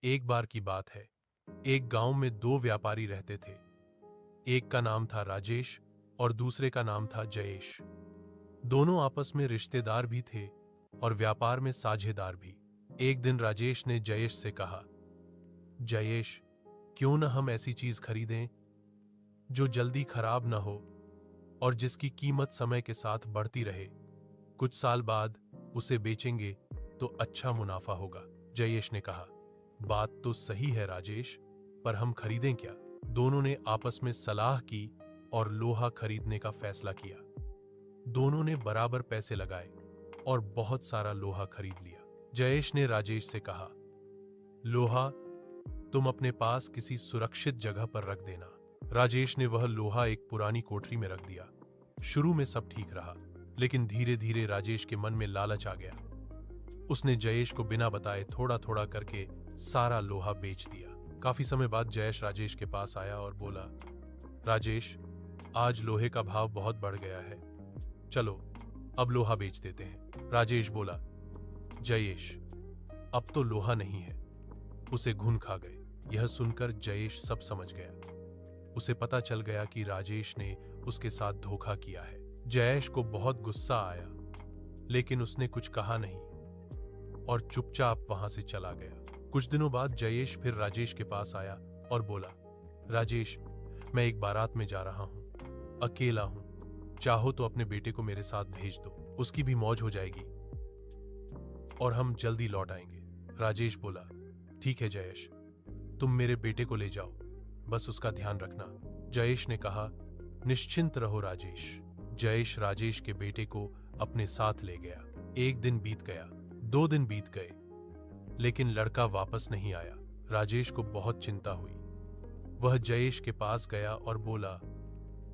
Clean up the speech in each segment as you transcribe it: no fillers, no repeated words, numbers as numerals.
एक बार की बात है। एक गांव में दो व्यापारी रहते थे। एक का नाम था राजेश और दूसरे का नाम था जयेश। दोनों आपस में रिश्तेदार भी थे और व्यापार में साझेदार भी। एक दिन राजेश ने जयेश से कहा, जयेश, क्यों न हम ऐसी चीज खरीदें जो जल्दी खराब न हो और जिसकी कीमत समय के साथ बढ़ती रहे। कुछ साल बाद उसे बेचेंगे तो अच्छा मुनाफा होगा। जयेश ने कहा, बात तो सही है राजेश, पर हम खरीदें क्या? दोनों ने आपस में सलाह की और लोहा खरीदने का फैसला किया। दोनों ने बराबर पैसे लगाए और बहुत सारा लोहा खरीद लिया। जयेश ने राजेश से कहा, लोहा तुम अपने पास किसी सुरक्षित जगह पर रख देना। राजेश ने वह लोहा एक पुरानी कोठरी में रख दिया। शुरू में सब ठीक रहा, लेकिन धीरे धीरे राजेश के मन में लालच आ गया। उसने जयेश को बिना बताए थोड़ा थोड़ा करके सारा लोहा बेच दिया। काफी समय बाद जयेश राजेश के पास आया और बोला, राजेश, आज लोहे का भाव बहुत बढ़ गया है, चलो अब लोहा बेच देते हैं। राजेश बोला, जयेश, अब तो लोहा नहीं है, उसे घुन खा गए। यह सुनकर जयेश सब समझ गया। उसे पता चल गया कि राजेश ने उसके साथ धोखा किया है। जयेश को बहुत गुस्सा आया, लेकिन उसने कुछ कहा नहीं और चुपचाप वहां से चला गया। कुछ दिनों बाद जयेश फिर राजेश के पास आया और बोला, राजेश, मैं एक बारात में जा रहा हूं, अकेला हूं, चाहो तो अपने बेटे को मेरे साथ भेज दो, उसकी भी मौज हो जाएगी और हम जल्दी लौट आएंगे। राजेश बोला, ठीक है जयेश, तुम मेरे बेटे को ले जाओ, बस उसका ध्यान रखना। जयेश ने कहा, निश्चिंत रहो राजेश। जयेश राजेश के बेटे को अपने साथ ले गया। एक दिन बीत गया, 2 दिन बीत गए, लेकिन लड़का वापस नहीं आया। राजेश को बहुत चिंता हुई। वह जयेश के पास गया और बोला,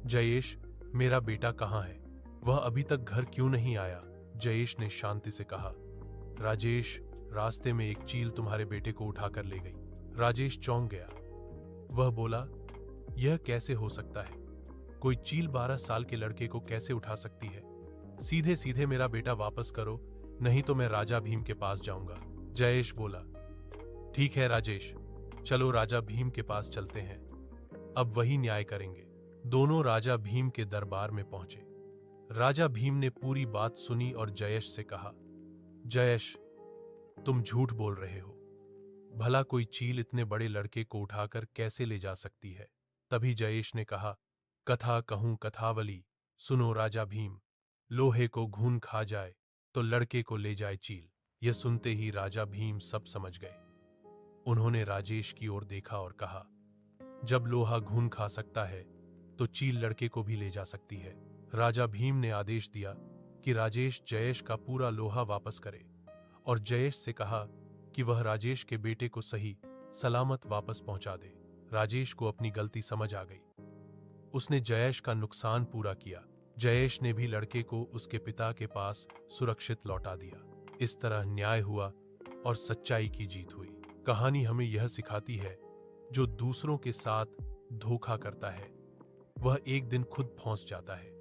जयेश, मेरा बेटा कहाँ है? वह अभी तक घर क्यों नहीं आया? जयेश ने शांति से कहा, राजेश, रास्ते में एक चील तुम्हारे बेटे को उठाकर ले गई। राजेश चौंक गया। वह बोला, यह कैसे हो सकता है? कोई चील 12 साल के लड़के को कैसे उठा सकती है? सीधे सीधे मेरा बेटा वापस करो, नहीं तो मैं राजा भीम के पास जाऊंगा। जयेश बोला, ठीक है राजेश, चलो राजा भीम के पास चलते हैं, अब वही न्याय करेंगे। दोनों राजा भीम के दरबार में पहुंचे। राजा भीम ने पूरी बात सुनी और जयेश से कहा, जयेश, तुम झूठ बोल रहे हो, भला कोई चील इतने बड़े लड़के को उठाकर कैसे ले जा सकती है? तभी जयेश ने कहा, कथा कहूं कथावली, सुनो राजा भीम, लोहे को घून खा जाए तो लड़के को ले जाए चील। यह सुनते ही राजा भीम सब समझ गए। उन्होंने राजेश की ओर देखा और कहा, जब लोहा घून खा सकता है तो चील लड़के को भी ले जा सकती है। राजा भीम ने आदेश दिया कि राजेश जयेश का पूरा लोहा वापस करे और जयेश से कहा कि वह राजेश के बेटे को सही सलामत वापस पहुंचा दे। राजेश को अपनी गलती समझ आ गई। उसने जयेश का नुकसान पूरा किया। जयेश ने भी लड़के को उसके पिता के पास सुरक्षित लौटा दिया। इस तरह न्याय हुआ और सच्चाई की जीत हुई। कहानी हमें यह सिखाती है, जो दूसरों के साथ धोखा करता है वह एक दिन खुद फंस जाता है।